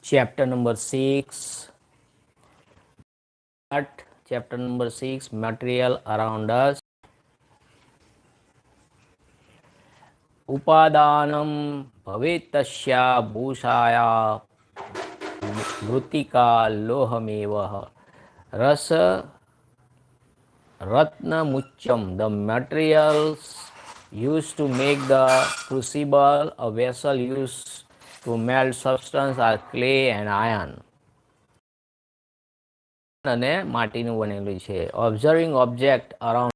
Chapter number 6. Chapter number 6, material around us. उपादानं भवेत् तस्या भूषाया मृत्तिका लोहमेव रस ratnamucham, the materials used to make the crucible, a vessel used to melt substance are clay and iron. અને માટીનું બનેલું છે. Observing object around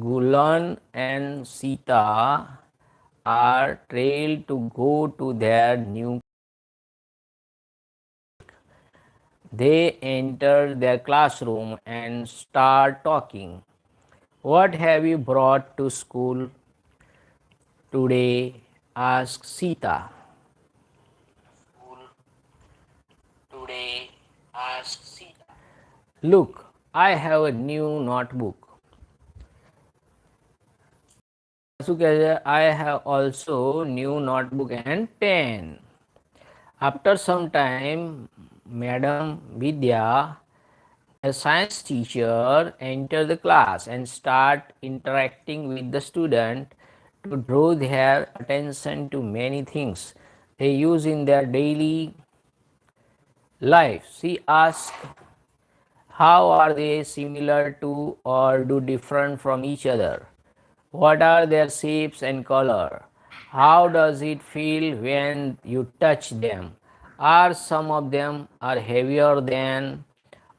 Gulan and Sita are trailed to go to their new. They enter their classroom and start talking. What have you brought to school today? Asked Sita. Look, I have a new notebook. I have also new notebook and pen. After some time, Madam Vidya, a science teacher, enter the class and start interacting with the student to draw their attention to many things they use in their daily life. She asks, how are they similar to or do different from each other? What are their shapes and color? How does it feel when you touch them? Are some of them are heavier than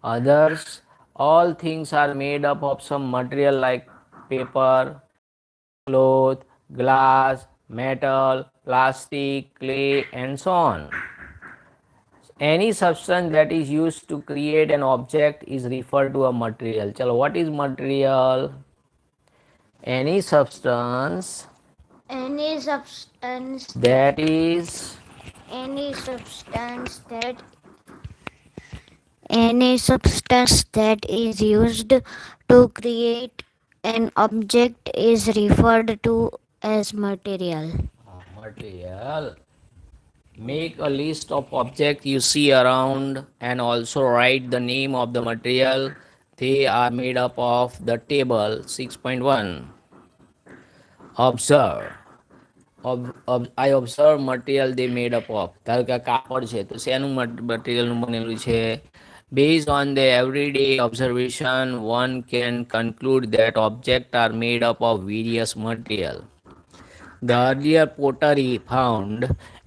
others? All things are made up of some material like paper, cloth, glass, metal, plastic, clay, and so on. Any substance that is used to create an object is referred to a material. Chalo, what is material? Any substance Any substance that is any substance that is used to create an object is referred to as material. material. Make a list of objects you see around and also write the name of the material they are made up of. The table 6.1. Observe. I observe material they made up of. ધારો કે કાપડ છે તો શેનું મટીરિયલનું બનેલું છે? Based on the everyday observation, one can conclude that objects are made up of various material. The earlier pottery found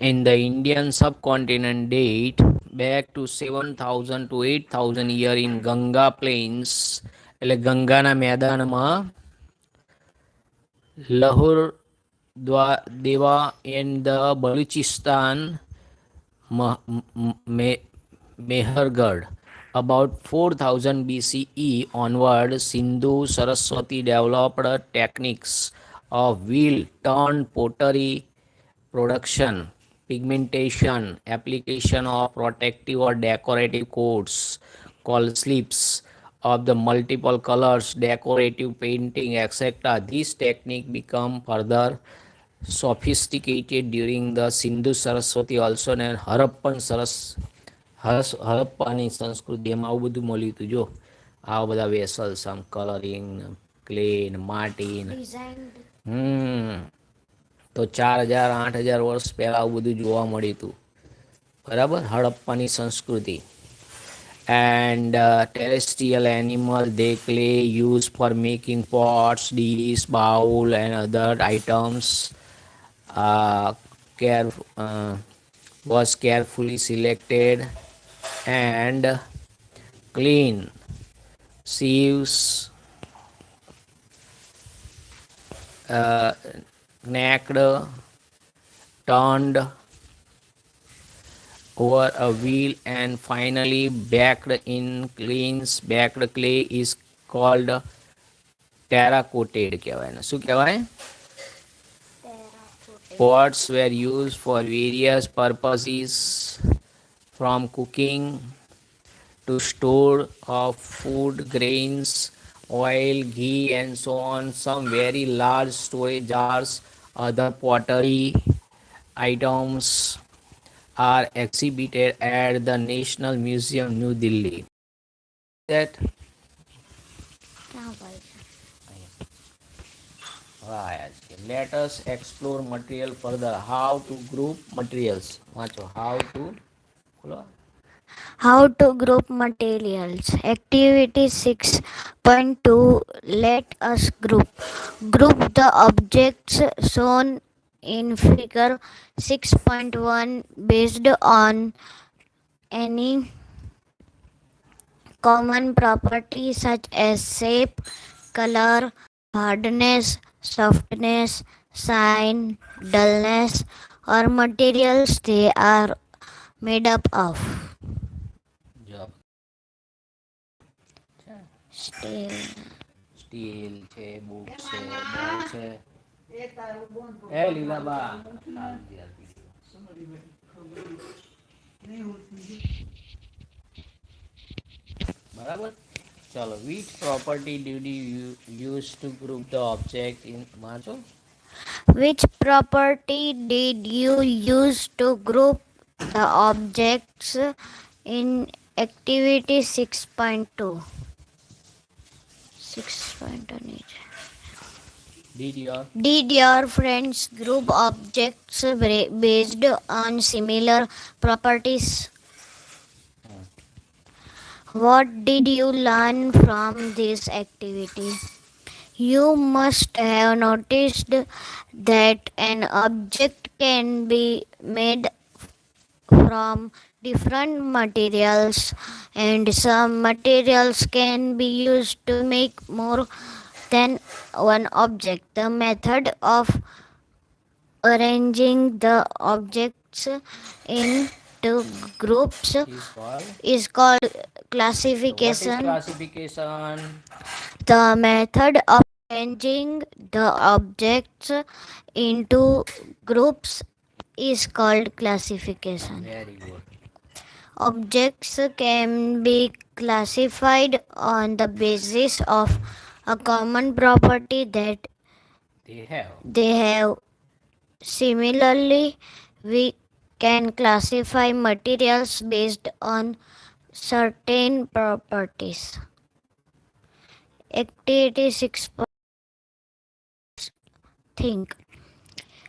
in the Indian subcontinent date back to 7,000 to 8,000 year in Ganga plains, એટલે ગંગાના મેદાનમાં Lahore, Deva and the Baluchistan, Mehergarh. About 4000 BCE onward, Sindhu Saraswati developed techniques of wheel turned pottery production, pigmentation, application of protective or decorative coats called slips of the multiple colors, decorative painting, etc. This technique become further sophisticated during the Sindhu Saraswati, also known Harappan હરપ્પાની સંસ્કૃતિ એમાં આવું બધું મળ્યું હતું. જો આવા બધા vessels આમ કલરિંગ ક્લે ને માટી તો 4000-8000 વર્ષ પહેલાં આવું બધું જોવા મળ્યું હતું. બરાબર, હડપ્પાની સંસ્કૃતિ. And terrestrial animal they clay used for making pots, dish, bowl and other items was carefully selected and clean. Sieves, knacked, turned over a wheel and finally baked in cleans baked clay is called terracotta કહેવાય ને શું કહેવાય? Pots were used for various purposes from cooking to store of food, grains, oil, ghee, and so on. Some very large storage jars, other pottery items are exhibited at the National Museum, New Delhi. That right. Let us explore material further. How to group materials. वाचो. How to खोलो. How to group materials. Activity 6.2. Let us group. Group the objects shown in figure 6.1 based on any common property such as shape, color, hardness, softness, shine, dullness, or materials they are made up of. Job. Steel. Steel છે, book છે, બોલ છે. એ લીલાબા. બરાબર. ચલો. Which property did you use to group the object in વાંચો. Which property did you use to group the objects in activity 6.2? 6.2. Did your friends group objects based on similar properties? What did you learn from this activity? You must have noticed that an object can be made from different materials, and some materials can be used to make more than one object. The method of arranging the objects into groups Is called. is called So what is classification. classification? The method of arranging the objects into groups is called classification. Very good. Objects can be classified on the basis of a common property that They have. they have. Similarly, we can classify materials based on certain properties. Activity 6. Think.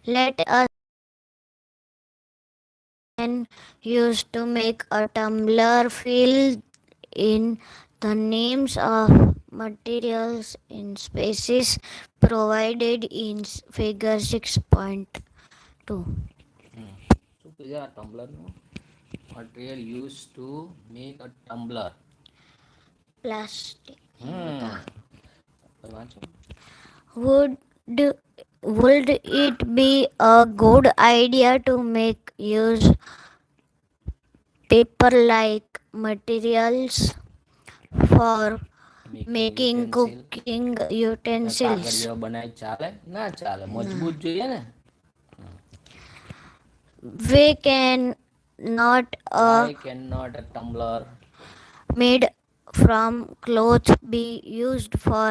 Let us use to make a tumbler fill in the names of materials in spaces provided in figure 6.2. શું કીધું આ ટમ્બલરનું? Material used to make a tumbler. Plastic. વાંચો. Would would it be a good idea to make use paper like materials for making cooking utensils? કાગળિયો બનાવી ચાલે? ના ચાલે. મજબૂત જોઈએ ને. We can not Why cannot a tumbler made from cloth be used for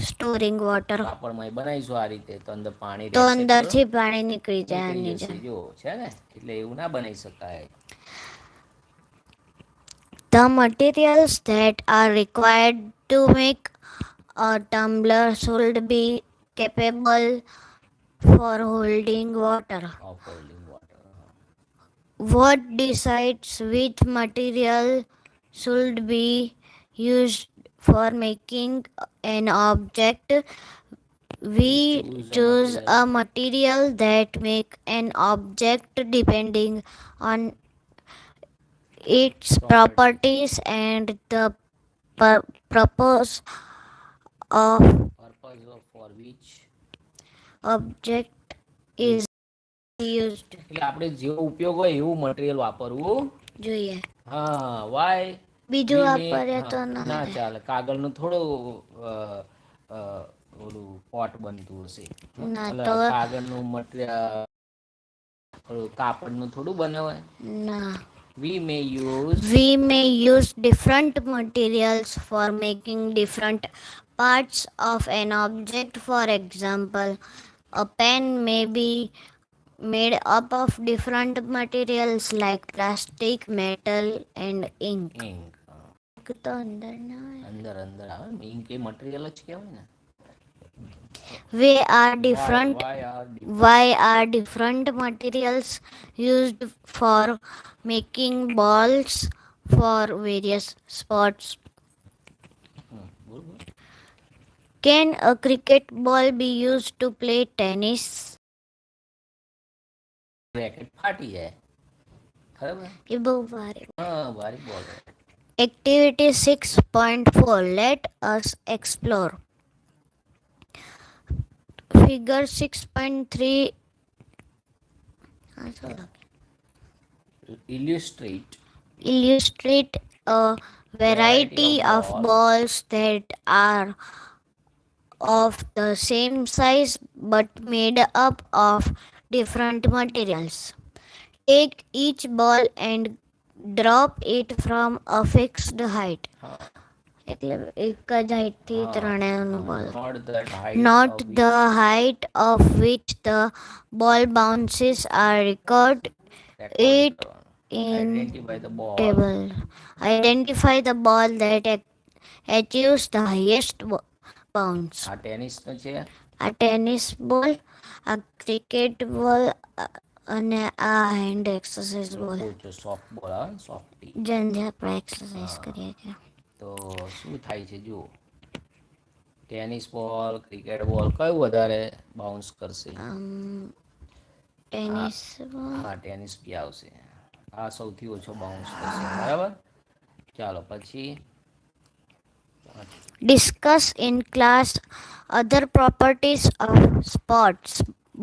storing water? કાપડમાં બનાવીશું આ રીતે તો અંદર પાણી તો રહેશે અંદરથી પાણી નીકળી જાય નીકળી આની જશે. જેમ. જો છે ને એટલે એવું ના બનાવી શકાય. The materials that are required to make a tumbler should be capable for holding water. Of holding water. What decides which material should be used for making an object? We choose a material that make an object depending on its properties and the purpose of for which object is used. એટલે આપણે જેવો ઉપયોગ હોય એવું material વાપરવું જોઈએ. હા. Y બીજું વાપરીએ તો ના ચાલે. કાગળનું થોડું ઓલું પોટ બનતું હશે. કાગળનું મટીરિયલ કાપડનું થોડું બને હોય. ના. We may use We may use different materials for making different parts of an object. For example, a pen may be made up of different materials like plastic, metal, and ink. ink. તો અંદર ના હોય. અંદર અંદર આવે ink એ material જ કહેવાય ને. We are why different. Why are Why are different materials used for making balls for various sports? બોલ બોલ. Can a cricket ball be used to play tennis? Racket ફાટી જાય બરાબર. એ બહુ ભારે. હા ભારી બોલ. Activity 6.4. Let us explore. Figure 6.3. Illustrate a variety of balls that are of the same size but made up of different materials. Take each ball and drop it from a fixed height. એટલે એક જ હાઈટથી ત્રણેયનું બોલ. Not the height of which the ball bounces are record it in table. Identify the ball that achieves the highest bounce. આ tennis નો છે. આ tennis બોલ, આ cricket બોલ અને આ હેન્ડ એક્સરસાઇઝ બોલ. સોફ્ટ બોલ આવે ને સોફ્ટી. જેને આપણે એક્સરસાઇઝ કરીએ છીએ. તો શું થાય છે જુઓ. ટેનિસ બોલ ક્રિકેટ બોલ કયું વધારે બાઉન્સ કરશે? ટેનિસ બોલ. હા ટેનિસ બી આવશે. આ સૌથી ઓછો બાઉન્સ કરશે બરાબર. ચાલો પછી discuss in class other properties of sports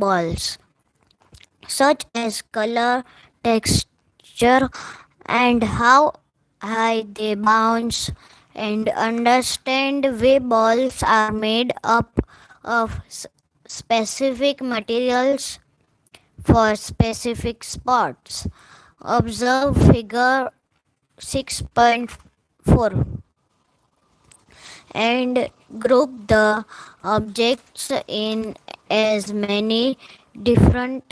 balls such as color, texture, and how high they bounce, and understand why balls are made up of specific materials for specific sports. Observe figure 6.4 and group the objects in as many different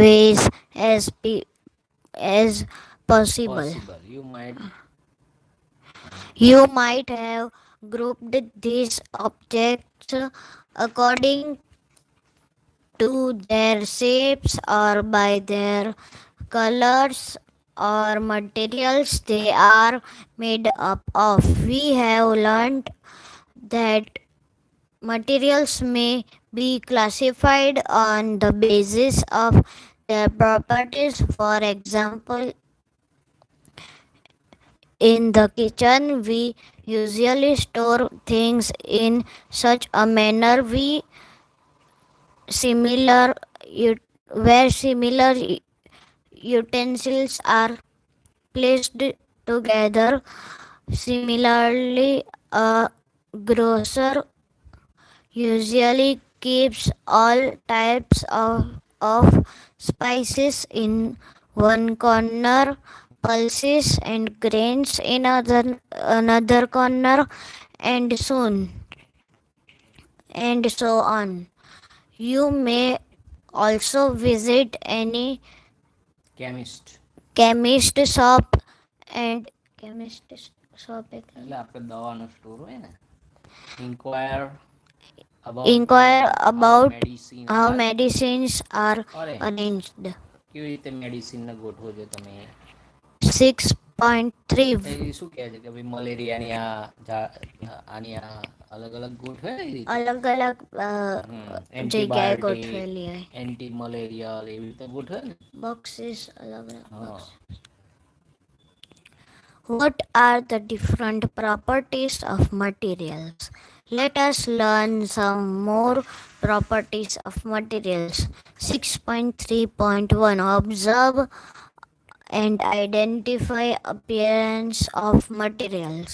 ways as possible. You might have grouped these objects according to their shapes or by their colors or materials they are made up of. We have learned that materials may be classified on the basis of their properties. For example, in the kitchen we usually store things in such a manner where similar utensils are placed together. Similarly, a grocer usually keeps all types of spices in one corner, pulses and grains in another corner, and so on. You may also visit any chemist shop and એટલે આપણે દવાનો store હોય ને. inquire about how medicines are arranged. કેવી રીતે medicine ને ગોઠવો છો તમે? 6.3 શું કહે છે કે ભાઈ મલેરિયાની આની અલગ અલગ ગોઠવે ને રીતે અલગ અલગ જગ્યાએ ગોઠવેલી હોય. એન્ટી મલેરિયલ એવી રીતે ગોઠવે ને બોક્સીસ અલગ અલગ. What are the different properties of materials? Let us learn some more properties of materials. 6.3.1 Observe and identify appearance of materials.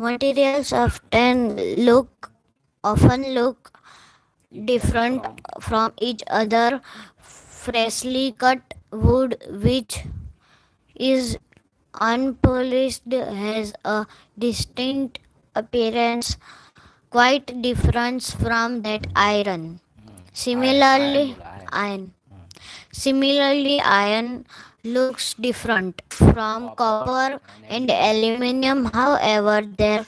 Materials often look different from each other. Freshly cut wood, which is unpolished, has a distinct appearance quite different from that iron. Ion Similarly, બોલે ion. iron. Similarly, iron looks different from copper copper અને and aluminium. aluminum. However, there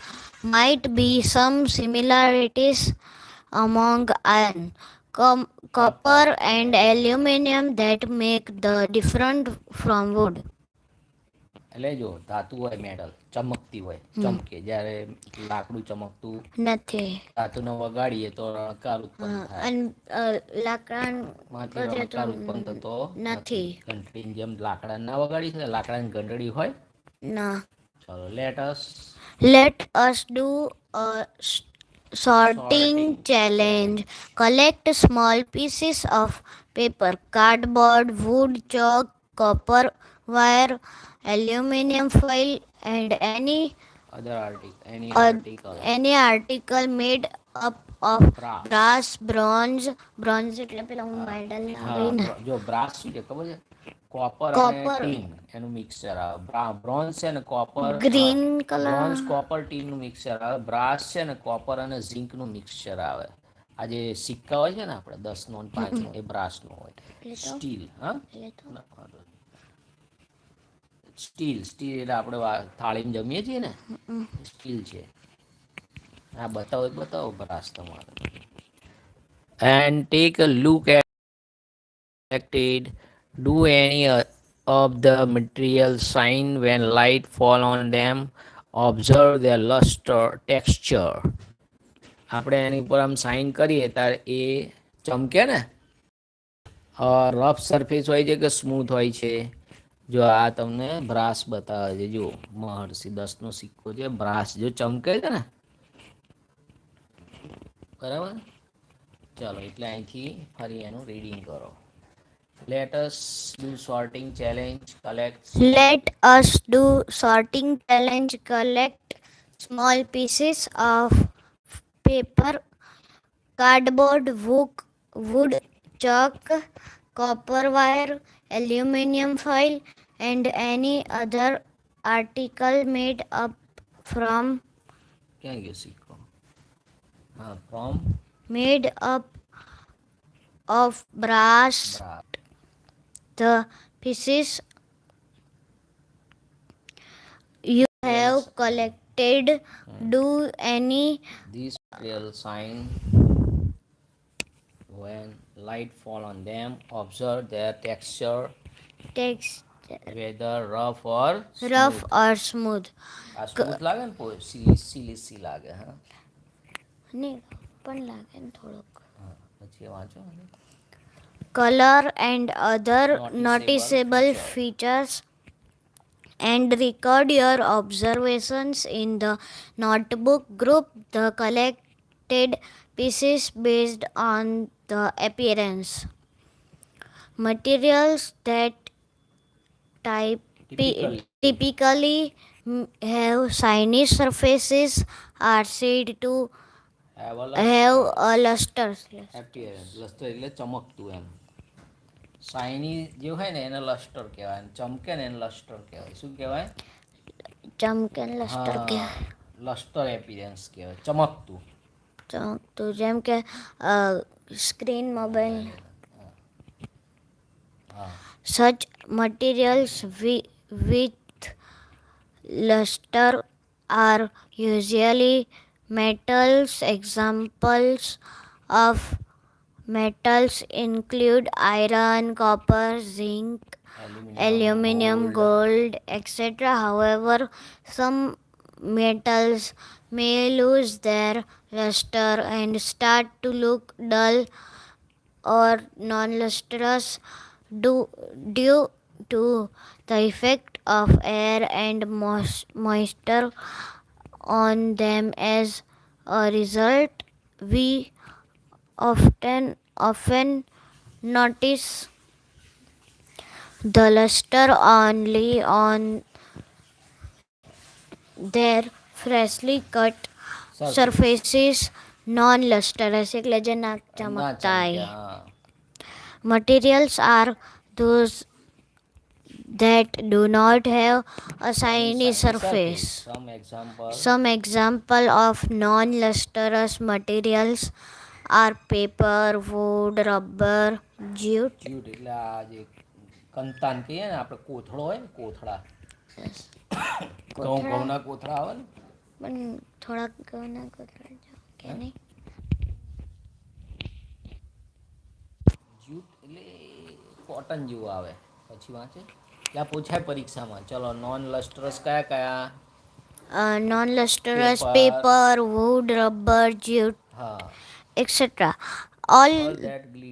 might be some similarities among iron, copper copper, અને and aluminium. aluminum that make the different from wood. એટલે જો ધાતુ હોય metal ચમકતી હોય ચમકે જ્યારે લાકડું ચમકતું નથી ધાતુને વગાડીએ તો રણકાર ઉત્પન્ન થાય. અને લાકડા માંથી કરે તો રણકાર ઉત્પન્ન થતો નથી. નથી ઘંટડીની જેમ લાકડા ના વગાડી છે લાકડાની ઘંટડી હોય. ના. ચલો lettuce Let us do a sorting sorting challenge. challenge. Collect small pieces of paper, cardboard, wood, chalk, copper wire, aluminum foil, and Other article, any uh, article. any article made up of Brass. brass, bronze એટલે પેલા medal ના હા આવે ને જો brass શું છે ખબર છે કોપર અને કોપર ટીન એનું મિક્સચર આવે. બ્રોન્ઝ છે ને copper green bronze colour copper ટીનનું મિક્સચર આવે. બ્રાસ છે ને કોપર અને ઝીંકનું મિક્સચર આવે. આ જે સિક્કા હોય છે ને આપણે 10નો અને 5નો એ બ્રાસનો હોય. સ્ટીલ હા સ્ટીલ સ્ટીલ એટલે આપણે થાળીમાં જમીએ છીએ ને સ્ટીલ છે. હા બતાવો બ્રાસ તમારે. And take a look at it. Do any of the material shine when light fall on them? Observe their luster, texture. આપણે એની ઉપર આમ સાઇન કરીએ ત્યારે એ ચમકે ને. રફ સરફેસ હોય છે કે સ્મૂથ હોય છે. જો આ તમને બ્રાસ બતાવે છે. જો મહર્ષિ 10નો સિક્કો છે બ્રાસ જો ચમકે છે ને બરાબર. ચલો એટલે અહીંથી ફરી એનું રીડિંગ કરો. Let us do sorting challenge. Collect small. Let us do sorting challenge. Collect small pieces of paper, cardboard, wood, chalk, copper wire, aluminum foil, and any other article made up from ક્યાં ગયો સિક્કો? હા from made up of brass. brass. The pieces you have Yes. collected, do any These material shine when light fall on them. Observe their texture, text whether rough or rough smooth. or smooth. આ smooth લાગે ને silly લાગે. હા નહીં પણ લાગે ને થોડુંક. પછી વાંચો Color and other noticeable noticeable features and record your observations in the notebook. Group the collected pieces based on the appearance. Materials that typically typically have shiny surfaces are said to have a have luster. a luster. Appearance luster એટલે ચમકતું એમ. Shiny જે હોય ને એને lustre કહેવાય. ચમકે ને એને lustre કહેવાય. શું કહેવાય? ચમકે luster કહેવાય. લસ્ટર એપિયરન્સ કહેવાય ચમકતું. ચમકતું જેમ કે screen mobile. Such materials with luster are usually metals. Examples of metals include iron, copper, zinc, aluminum, gold, etc. However, some metals may lose their luster and start to look dull or non-lustrous due to the effect of air and moisture on them. As a result, we often notice the luster only on their freshly cut surfaces. Non-lustrous એટલે જે ના ચમકતા હોય. Materials are those that do not have a any shiny shiny surface. surface. Some example. Some example of non-lustrous materials are paper, wood, rubber, jute. Jute એટલે આ જે કંતાન કહીએ ને આપણે કોથળો હોય ને કોથળા Yes. કોથળા ઘઉંના કોથળા આવે ને પણ થોડાક ઘઉંના કોથળા કે હે નહીં. જ્યુટ એટલે કોટન જેવું આવે પછી વાંચે ત્યાં પૂછાય પરીક્ષામાં ચલો નોન લસ્ટ્રસ કયા કયા Non-lustrous paper paper, wood, rubber, jute, હા etc. All all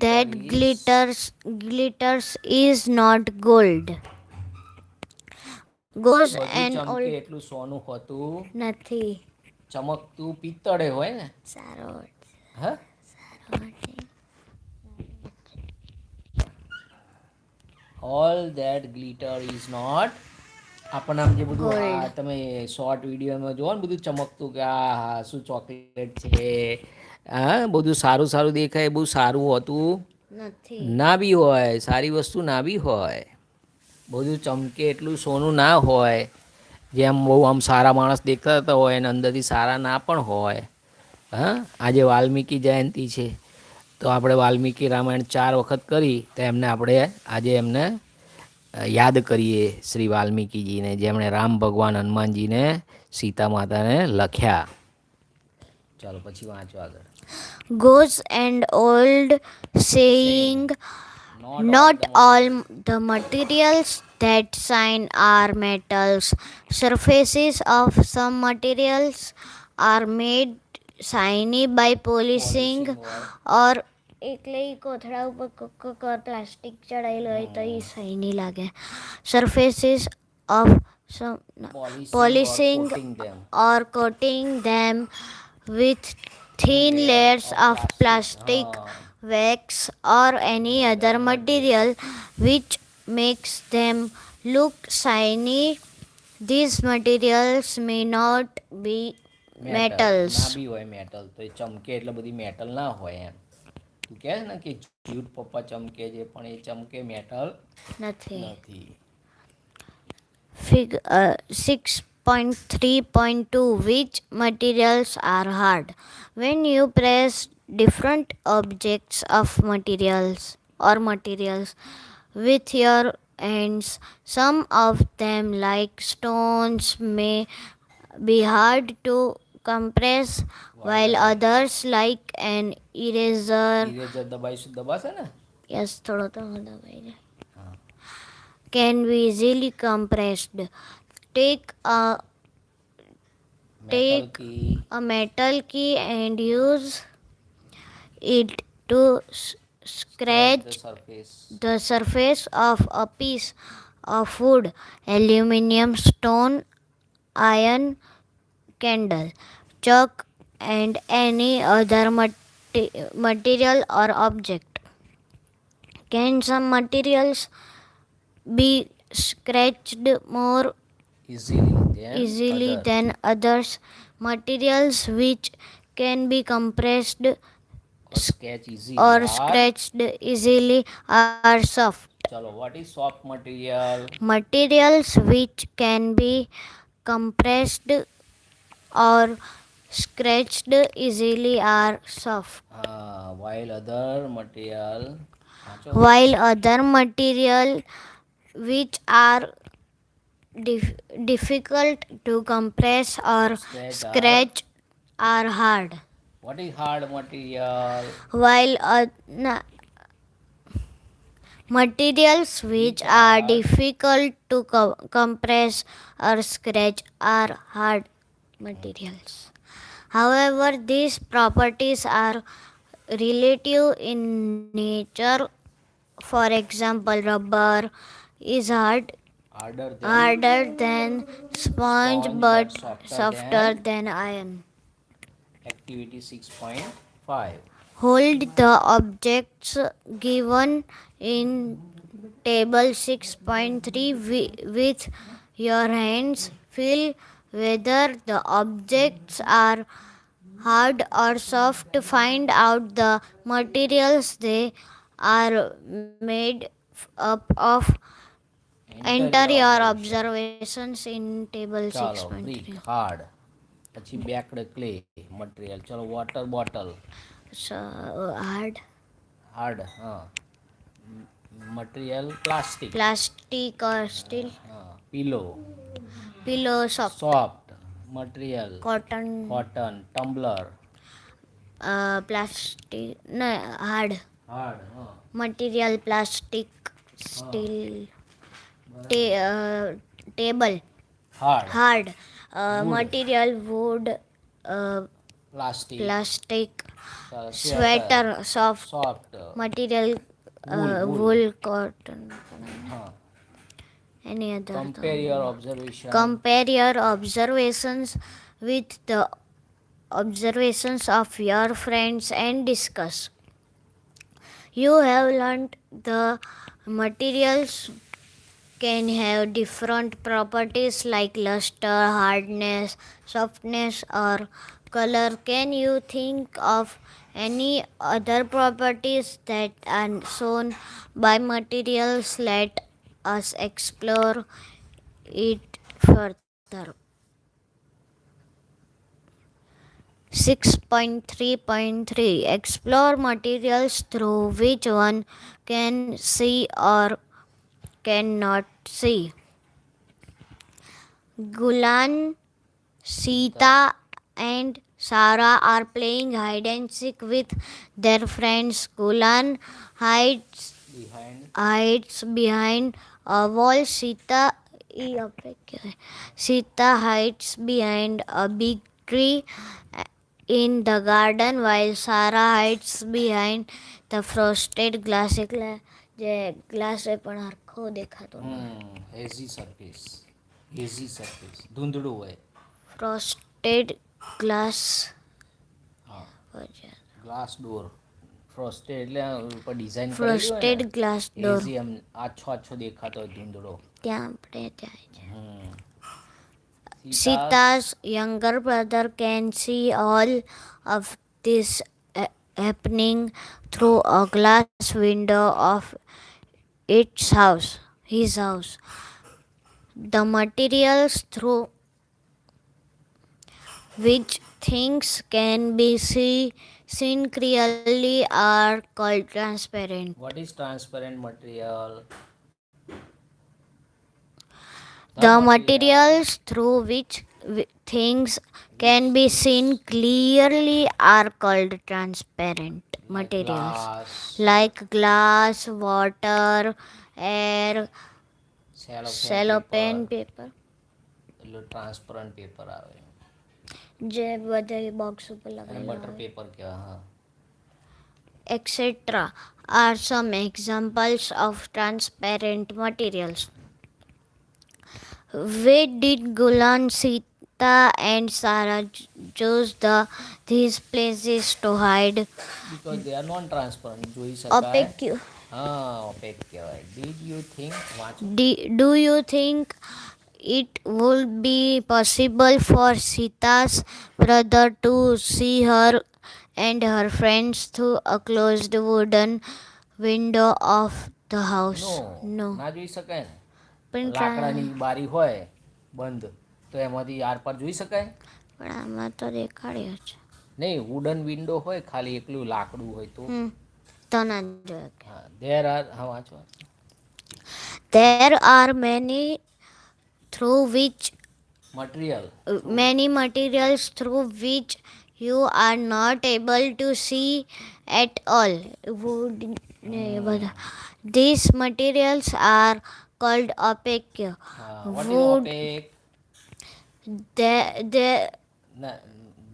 that glitter that is glitters is not gold. Goes બધું and ચમકે all એટલું સોનું હોતું નથી. ચમકતું પિત્તળે હોય ને સારો હા all that glitter is not આપણને આમ જે બધું આ Gold. તમે શોર્ટ વિડીયોમાં જુઓ ને બધું ચમકતું કે આ હા શું ચોકલેટ છે હા બધું સારું સારું દેખાય બહુ સારું હોતું નથી. ના બી હોય સારી વસ્તુ ના બી હોય બધું ચમકે એટલું સોનું ના હોય જેમ બહુ આમ સારા માણસ દેખાતા હોય અને અંદરથી સારા ના પણ હોય હા આજે વાલ્મીકી જયંતિ છે તો આપણે વાલ્મીકી રામાયણ 4 વખત કરી તો એમને આપણે આજે એમને યાદ કરીએ શ્રી વાલ્મીકીજીને જેમણે રામ ભગવાન હનુમાનજીને સીતા માતાને લખ્યા ચાલો પછી વાંચો આગળ Goes and old saying, saying not all not the all material the materials that shine are metals. Surfaces of some materials are made shiny by polishing polishing હોય or એટલે ઈ કોથળા ઉપર પ્લાસ્ટિક ચડાયેલું હોય તો એ શાઇની લાગે. Surfaces of some polishing or polishing coating them or coating them with thin layers of of plastic, હા wax, or any other material which makes them look shiny. These materials may not be metal metals. ના બી હોય metal તો એ ચમકે એટલે બધી metal ના હોય એમ તું કહે ને કે જ્યુટ પપ્પા ચમકે છે પણ એ ચમકે મેટલ Nothing. નથી Fig 6.3.2. Which materials are hard? When you press different objects of materials with your hands, some of them like stones may be hard to compress, while others like an eraser, eraser દબાઈશું દબાશે ને yes, થોડો તો દબાઈ જાય, હા can be easily compressed. Take a metal take key a metal key and use it to scratch the scratch surface the surface of a piece of wood, aluminum, stone, iron, candle, chalk, and any other material or object. Can some materials be scratched more easily than easily other than others? Materials which can be compressed scratch easily or or scratched easily are soft. ચલો what is soft material Materials which can be compressed or scratched easily are soft, હા while અધર material વાંચો while other material which are difficult to compress or scratch are hard. What is hard material While materials which are difficult to compress or scratch are hard materials. However, these properties are relative in nature. For example, rubber is harder than sponge but softer than iron. Activity 6.5 Hold the objects given in table 6.3 with your hands. Feel whether the objects are hard or soft. Find out the materials they are made up of. Enter your observations in table ચાલો 6.3. Brick hard, પછી baked clay material, ચલો water bottle So hard hard, હા, material plastic, plastic or steel. હા, pillow Pillow soft soft, material cotton. Cotton, tumbler Plastic no hard hard, હા material plastic હા steel. બરાબર, Table hard hard wood material wood. Plastic, Plastic ચાલો sweater sweater soft soft, material. Wool wool, Wool cotton. હા. Any other Compare your observation. compare your observations with the observations of your friends and discuss. You have learned the materials can have different properties like luster, hardness, softness, or color. Can you think of any other properties that are shown by materials? Let us explore it further. 6.3.3 Explore materials through which one can see or cannot see. Gulan, Sita, and Sarah are playing hide and seek with their friends. Gulan Behind hides behind a wall. Sita hides behind a big tree in the garden, while Sarah hides behind the frosted glass. જે glass હોય પણ હરખો દેખાતો ન હોય. hazy surface, hazy surface, ધૂંધળું હોય. ફ્રોસ્ટેડ glass હા, glass door ફ્રોસ્ટેડ એટલે ઉપર ડિઝાઇન કરેલી હોય ફ્રોસ્ટેડ ને, ગ્લાસ ડોર. હેઝી એમ આછો આછો દેખાતો હોય ધૂંધળો. ત્યાં આપણે ત્યાં છે. Sita Sita's younger brother can see all of this happening through a glass window of his house. The materials through which things can be seen clearly are called transparent. What is transparent material? The materials through which things can be seen clearly are called transparent materials, Glass, like glass, water, air, cellophane paper. એટલે transparent paper આવે, જે બધે box ઉપર અને લગાવેલા butter હોય, paper કહેવાય. હા, etc. are some examples of transparent materials. Where did Gulan, Sita, and Sarah choose these places to hide? because they are non transparent, જોઈ શકાય. Opaque. હા, ઓપેક કહેવાય. Did you think, વાંચો. Do you think it would be possible for Sita's brother to see her and her friends through a closed wooden window of the house? No, ના જોઈ શકાય ને. પણ લાકડાની બારી હોય બંધ, તો એમાંથી આર પાર જોઈ શકાય? પણ આમાં તો દેખાડ્યો છે. નહીં, વુડન વિન્ડો હોય, ખાલી એકલું લાકડું હોય તો. તો ના જોયો. હા, there are, હા વાંચો. There are many through which material, many materials through which you are not able to see at all. Wood, these materials are called opaque. what is Wood, opaque? there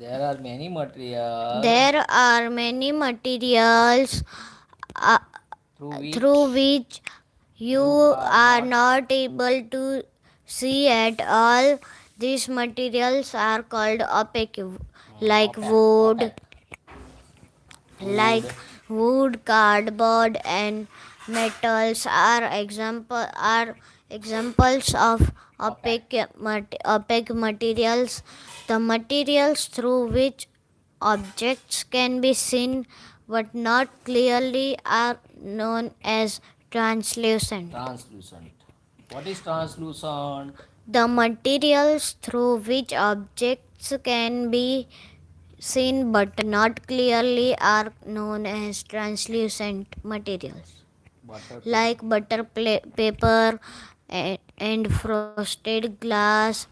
There are many materials are many materials through which you are not able to see at all. These materials are called opaque, like wood, cardboard, and metals are examples of opaque materials. The materials through which objects can be seen but not clearly are known as translucent. translucent. What is translucent? The materials through which objects can be seen but not clearly are known as translucent materials, Butter paper. like paper and frosted glass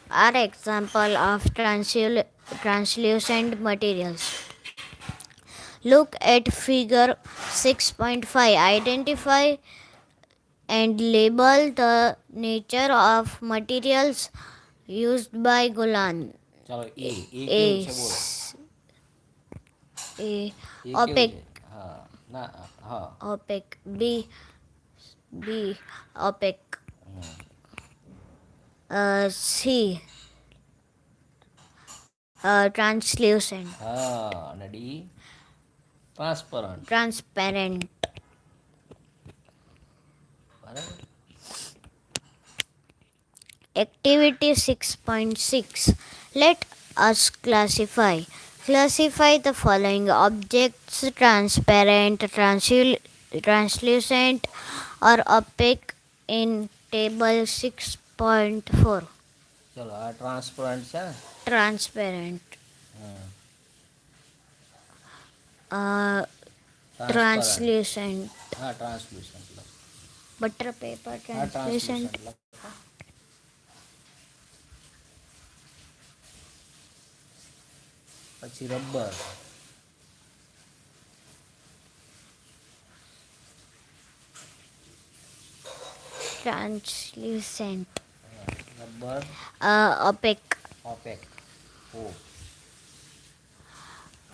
are example of translucent materials. Look at figure 6.5. Identify and label the nature of materials used by Golan. ચાલો એ કેવું A, છે બોલો. A એ કેવું છે? opaque, હા ના હા. opaque. B opaque. C translucent, હા અને ડી ટ્રાન્સપરન્ટ. transparent. બરાબર. Activity 6.6. Let us classify. Classify the following objects: transparent, translucent, or opaque in table 6.4. ચલો આ ટ્રાન્સપરન્ટ છે ને. Transparent, હા uh, ટ્રાન્સપરન્ટ. translucent, હા ટ્રાન્સલ્યુસન્ટ લખો. butter paper, હા translucent, ટ્રાન્સલ્યુસન્ટ લખો. પછી rubber. translucent, rubber opaque, opaque. ઓ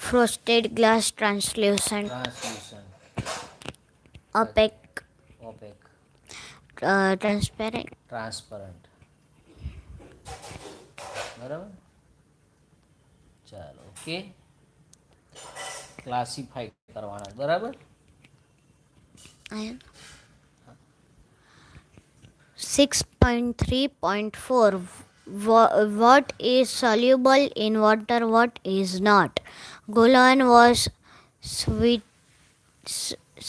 frosted glass, translucent, translucent. opaque, opaque. transparent. Transparent. બરાબર. ચાલો ઓકે. ક્લાસિફાઈ કરવાના બરાબર. 6.3.4. What is soluble in water, what is not? Golan was sweating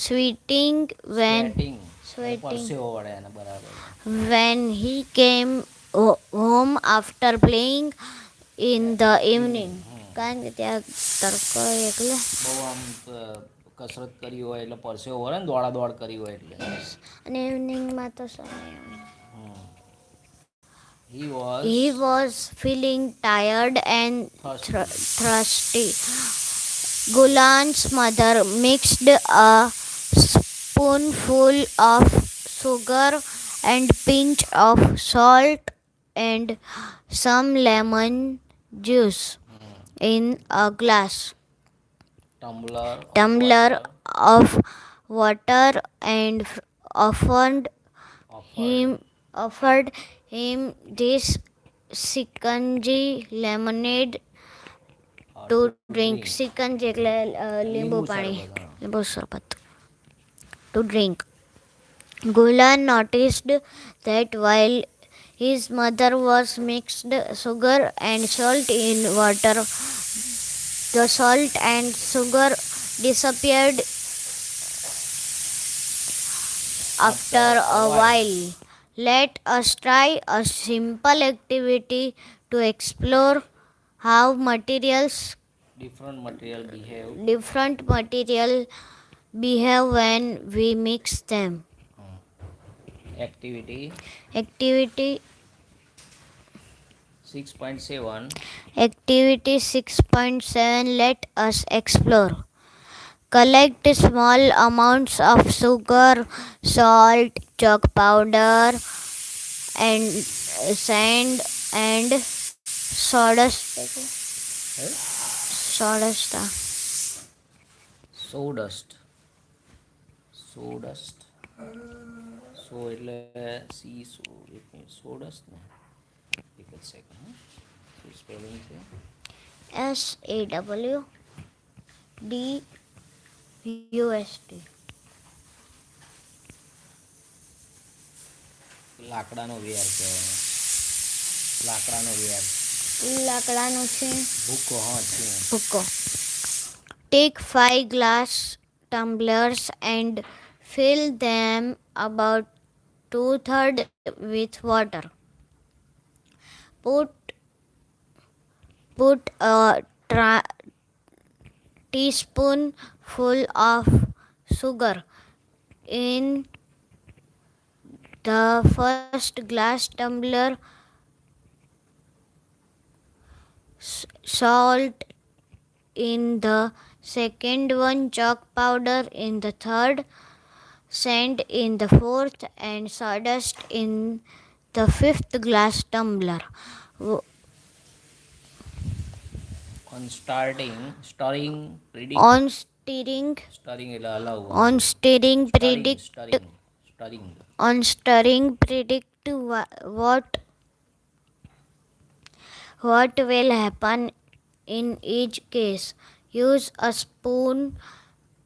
sweating. sweating પરસેવો વળે એને બરાબર. when he came home after playing in the evening. કારણ કે ત્યાં તડકો એટલે બહુ આમ કસરત કરી હોય એટલે પરસેવો વળે ને દોડા દોડ કરી હોય એટલે. અને ઇવનિંગમાં તો સમય He was he was feeling tired and thirsty. thirsty. Gulan's mother mixed a spoonful of sugar and pinch of salt and some lemon juice in a glass. tumbler Of water and offered him offered offered him this sikanji lemonade to drink. Sikanji એટલે લીંબુ પાણી, શરબત, હા. લીંબુ શરબત. To drink. Gulan noticed that while his mother was mixed sugar and salt in water, the salt and sugar disappeared after a while. Let us try a simple activity to explore how different material different material behave when we mix them. activity Activity 6.7. Activity 6.7. Let us explore. Collect small amounts of sugar, salt, chalk powder, and sand and sawdust. Sawdust. sawdust sawdust સો એટલે C સો એક minute sawdust ને એક જ second શું spelling છે SAWDUST. લાકડાનો વેર કહેવાય. લાકડાનો વેર. લાકડાનો છે ભૂકો હા છે. ભૂકો. Take 5 glass tumblers and fill them about 2/3 with water. Put put a teaspoonful of sugar in the first glass tumbler, salt in the second one, chalk powder in the third, sand in the fourth, and sawdust in the fifth glass tumbler. On predict, On stirring, stirring એટલે હલાવવાનું on બધું. stirring, સ્ટરિંગ predict સ્ટરિંગ સ્ટરિંગ on stirring, predict what will happen in each case. Use a spoon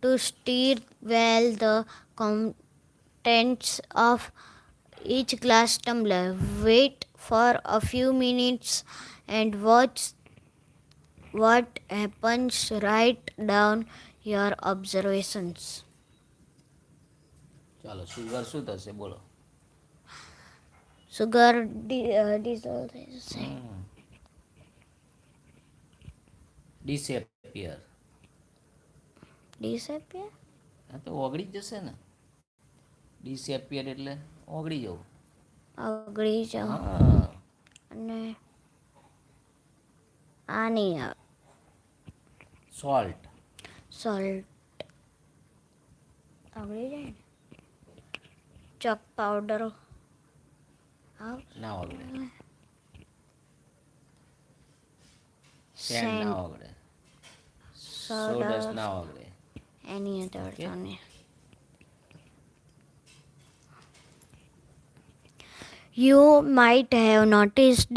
to stir well the contents of each glass tumbler. Wait for a few minutes and watch what happens. Write down your observations. ચાલો sugar શું થશે બોલો. Sugar dissolve ડિસેપિયર. disappear. હા તો ઓગળી જ જશે ને. ડિસેપિયર એટલે ઓગળી જવું. ઓગળી જાઓ હા અને આ નહીં આવે. સોલ્ટ. સોલ્ટ ઓગળી જાય ને. ચોક પાવડર ના ઓગળે. સેન્ડ ના ઓગળે. સોડસ ના ઓગળે. any other one. You might have noticed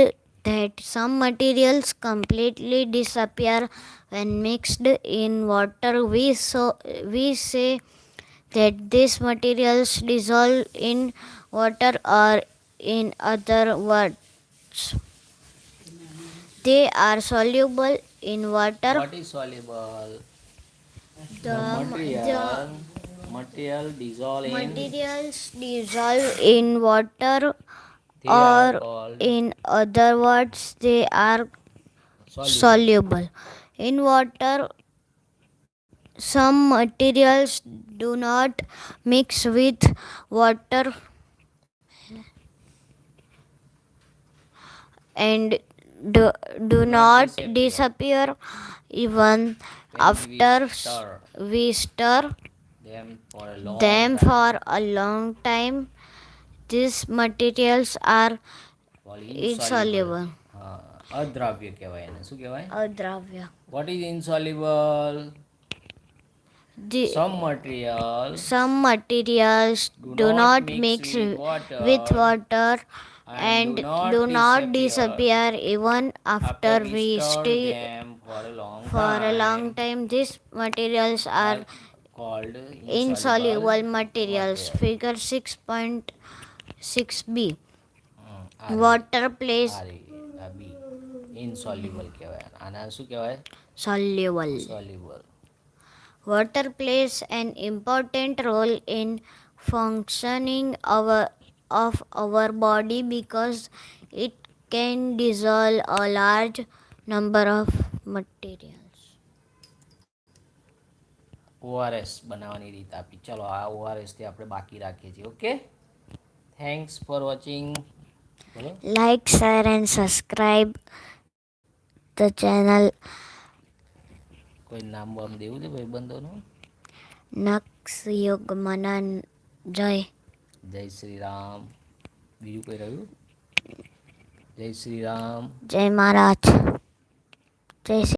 that some materials completely disappear when mixed in water. We say that these materials dissolve in water, or in other words, they are soluble in water. What is soluble? The Material dissolve in. materials dissolve in water, They or are called in other words, they are soluble in water. Some materials do not mix with water and do not disappear even after we stir them for a them for a long time. These materials are insoluble. અદ્રાવ્ય કહેવાય એને. શું કહેવાય? અદ્રાવ્ય. What is insoluble? Some materials do not mix with water and do not disappear even after we stir them for a long time. These materials are called insoluble materials. Figure 6.6b. Water plays insoluble કહેવાય. આના શું કહેવાય? soluble. Water plays an important role in functioning of our body because it can dissolve a large number of materials. ORS બનાવવાની રીત આપી. ચલો આ ORS થી આપણે બાકી રાખીએ છીએ. Okay, thanks for watching. Like, share and subscribe the channel. કોઈ નામ બામ દેવું છે ભાઈબંધોનું? નક્ષ યુગ મનન જય. જય શ્રી રામ. બીજું કોઈ રહ્યું? જય શ્રી રામ. જય મહારાજ. જય શ્રી